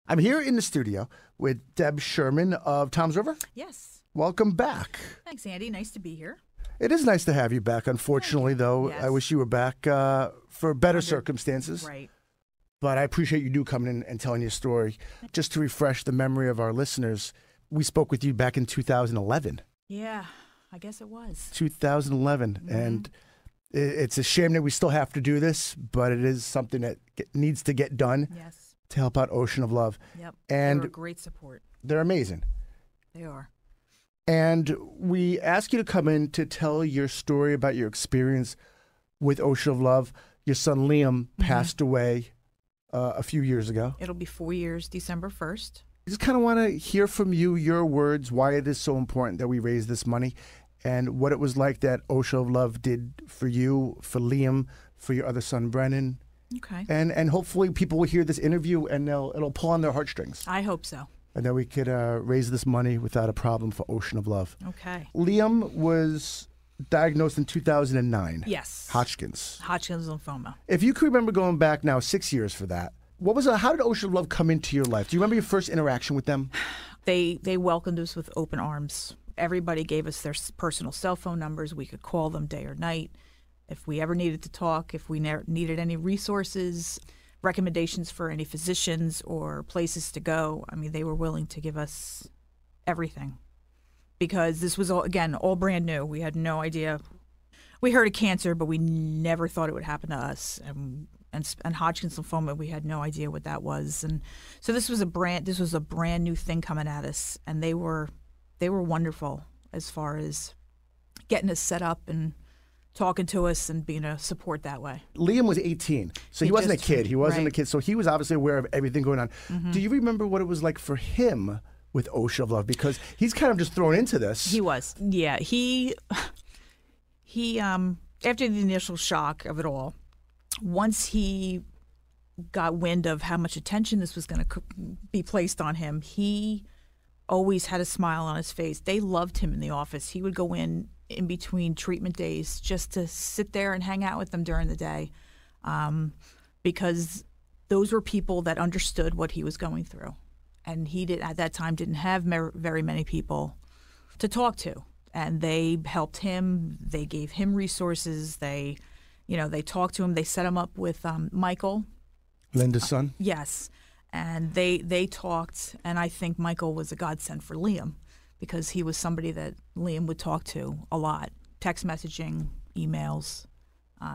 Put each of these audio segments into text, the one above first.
I'm here in the studio with Deb Sherman of Tom's River. Yes. Welcome back. Thanks, Andy. Nice to be here. It is nice to have you back. Unfortunately, though, Yes. I wish you were back for better circumstances. Right. But I appreciate you do coming in and telling your story. Just to refresh the memory of our listeners, we spoke with you back in 2011. Yeah, I guess it was. 2011. Mm-hmm. And it's a shame that we still have to do this, but it is something that needs to get done. Yes. To help out Ocean of Love. Yep. And they were great support. They're amazing. They are. And we ask you to come in to tell your story about your experience with Ocean of Love. Your son Liam passed away a few years ago. It'll be 4 years, December 1st. I just kind of want to hear from you, your words, why it is so important that we raise this money, and what it was like that Ocean of Love did for you, for Liam, for your other son Brennan. Okay. And hopefully people will hear this interview and it'll pull on their heartstrings. I hope so. And then we could raise this money without a problem for Ocean of Love. Okay. Liam was diagnosed in 2009. Yes. Hodgkin's lymphoma. If you can remember going back now 6 years for that, how did Ocean of Love come into your life? Do you remember your first interaction with them? They welcomed us with open arms. Everybody gave us their personal cell phone numbers. We could call them day or night. If we ever needed to talk, if we needed any resources, recommendations for any physicians or places to go, I mean, they were willing to give us everything because this was, all brand new. We had no idea. We heard of cancer, but we never thought it would happen to us. And Hodgkin's lymphoma, we had no idea what that was. And so this was a brand new thing coming at us, and they were wonderful as far as getting us set up and talking to us and being a support that way. Liam was 18, so he wasn't a kid. He wasn't a kid, so he was obviously aware of everything going on. Mm-hmm. Do you remember what it was like for him with Ocean of Love? Because he's kind of just thrown into this. He was. Yeah. He after the initial shock of it all, once he got wind of how much attention this was going to be placed on him, he always had a smile on his face. They loved him in the office. He would go in between treatment days just to sit there and hang out with them during the day because those were people that understood what he was going through. And he at that time didn't have very many people to talk to. And they helped him. They gave him resources. They talked to him. They set him up with Michael. Linda's son? Yes. And they talked, and I think Michael was a godsend for Liam because he was somebody that Liam would talk to a lot, text messaging, emails.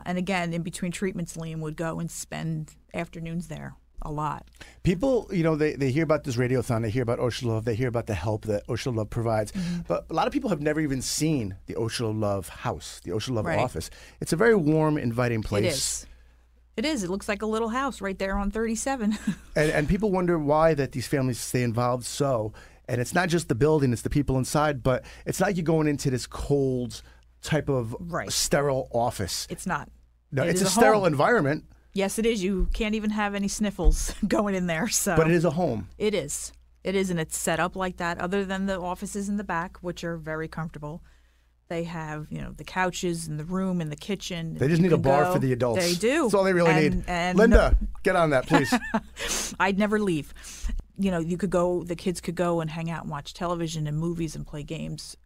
And again, in between treatments, Liam would go and spend afternoons there a lot. People, they hear about this Radiothon, they hear about Ocean of Love, they hear about the help that Ocean of Love provides. Mm-hmm. But a lot of people have never even seen the Ocean of Love house, the Ocean of Love office. It's a very warm, inviting place. It is. It is. It looks like a little house right there on 37. and people wonder why that these families stay involved so. And it's not just the building, it's the people inside, but it's not you going into this cold type of sterile office. It's not. No, it's a sterile environment. Yes, it is. You can't even have any sniffles going in there. But it is a home. It is. It is, and it's set up like that, other than the offices in the back, which are very comfortable. They have, the couches and the room and the kitchen. They just need a bar for the adults. They do. That's all they really need. Linda, get on that, please. I'd never leave. The kids could go and hang out and watch television and movies and play games.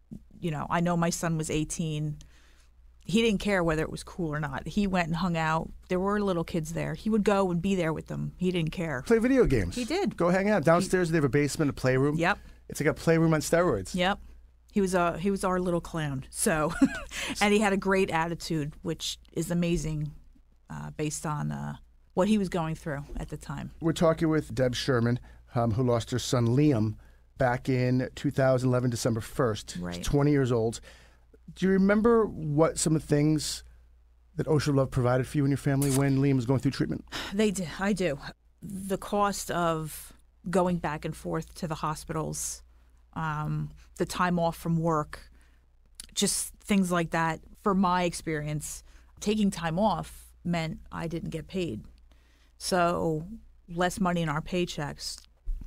I know my son was 18. He didn't care whether it was cool or not. He went and hung out. There were little kids there. He would go and be there with them. He didn't care. Play video games. He did. Go hang out. Downstairs, they have a basement, a playroom. Yep. It's like a playroom on steroids. Yep. He was our little clown. So, and he had a great attitude, which is amazing, based on what he was going through at the time. We're talking with Deb Sherman, who lost her son Liam back in 2011, December 1st. Right. He's 20 years old. Do you remember what some of the things that Ocean of Love provided for you and your family when Liam was going through treatment? They did. I do. The cost of going back and forth to the hospitals, the time off from work, just things like that. For my experience, taking time off meant I didn't get paid. So less money in our paychecks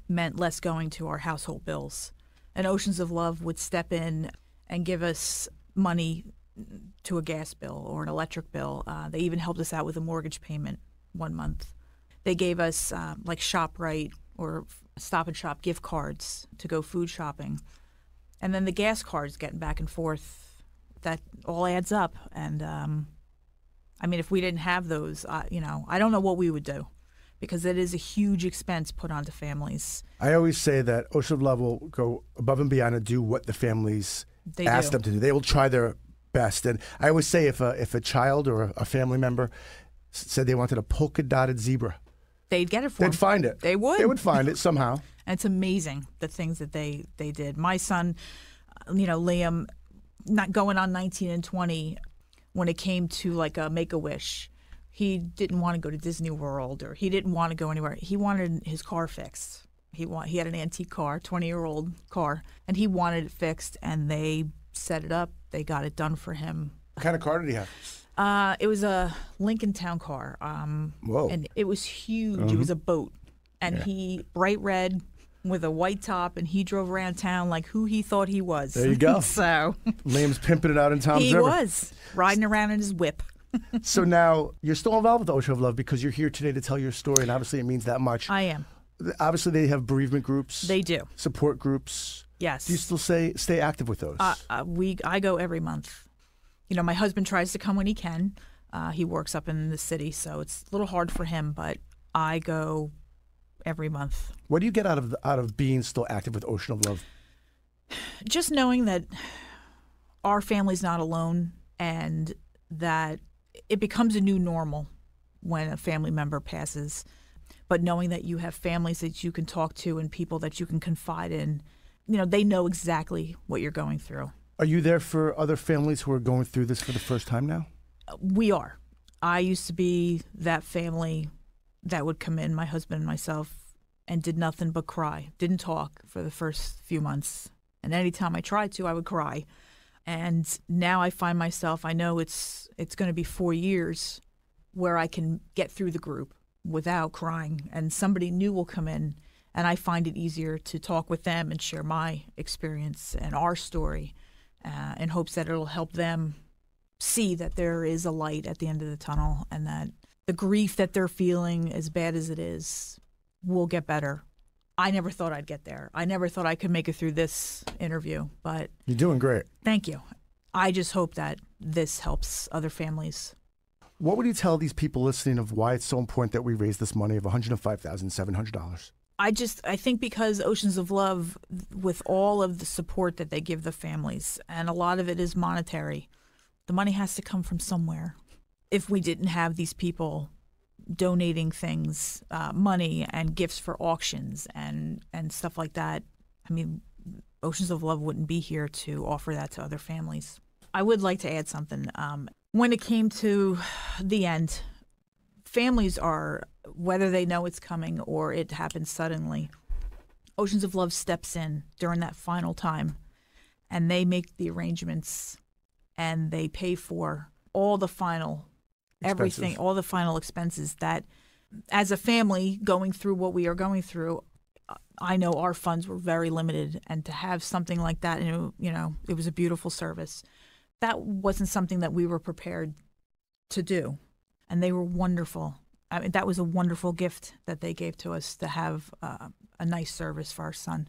meant less going to our household bills. And Oceans of Love would step in and give us money to a gas bill or an electric bill. They even helped us out with a mortgage payment one month. They gave us like ShopRite or Stop and Shop gift cards to go food shopping. And then the gas cards getting back and forth, that all adds up. And, I mean, if we didn't have those, I don't know what we would do, because it is a huge expense put onto families. I always say that Ocean of Love will go above and beyond and do what the families ask them to do. They will try their best. And I always say if a child or a family member said they wanted a polka-dotted zebra, they'd get it for them. They'd find it. They would. They would find it somehow. And it's amazing the things that they did. My son, Liam, not going on 19 and 20, when it came to like a Make-A-Wish, he didn't want to go to Disney World, or he didn't want to go anywhere. He wanted his car fixed. He had an antique car, 20-year-old car, and he wanted it fixed, and they set it up. They got it done for him. What kind of car did he have? It was a Lincoln Town car. Whoa. And it was huge. It was a boat. And he, bright red with a white top, and he drove around town like who he thought he was. There you go. So Liam's pimping it out in Tom's River. He was riding around in his whip. So now you're still involved with Ocean of Love because you're here today to tell your story, and obviously it means that much. I am. Obviously they have bereavement groups. They do. Support groups. Yes. Do you still stay active with those? I go every month. My husband tries to come when he can. He works up in the city, so it's a little hard for him, but I go every month. What do you get out of being still active with Ocean of Love? Just knowing that our family's not alone, and that it becomes a new normal when a family member passes. But knowing that you have families that you can talk to and people that you can confide in, they know exactly what you're going through. Are you there for other families who are going through this for the first time now? We are. I used to be that family that would come in, my husband and myself, and did nothing but cry. Didn't talk for the first few months. And anytime I tried to, I would cry. And now I find myself, I know it's going to be 4 years where I can get through the group without crying. And somebody new will come in, and I find it easier to talk with them and share my experience and our story in hopes that it'll help them see that there is a light at the end of the tunnel, and that the grief that they're feeling, as bad as it is, will get better. I never thought I'd get there. I never thought I could make it through this interview, but you're doing great. Thank you. I just hope that this helps other families. What would you tell these people listening of why it's so important that we raise this money of $105,700? I think because Oceans of Love, with all of the support that they give the families, and a lot of it is monetary, the money has to come from somewhere. If we didn't have these people donating things, money and gifts for auctions and stuff like that, I mean, Oceans of Love wouldn't be here to offer that to other families. I would like to add something. When it came to the end, families are, whether they know it's coming or it happens suddenly, Oceans of Love steps in during that final time, and they make the arrangements, and they pay for all the final everything, all the final expenses that, as a family going through what we are going through, I know our funds were very limited, and to have something like that, it was a beautiful service. That wasn't something that we were prepared to do, and they were wonderful. I mean, that was a wonderful gift that they gave to us, to have a nice service for our son.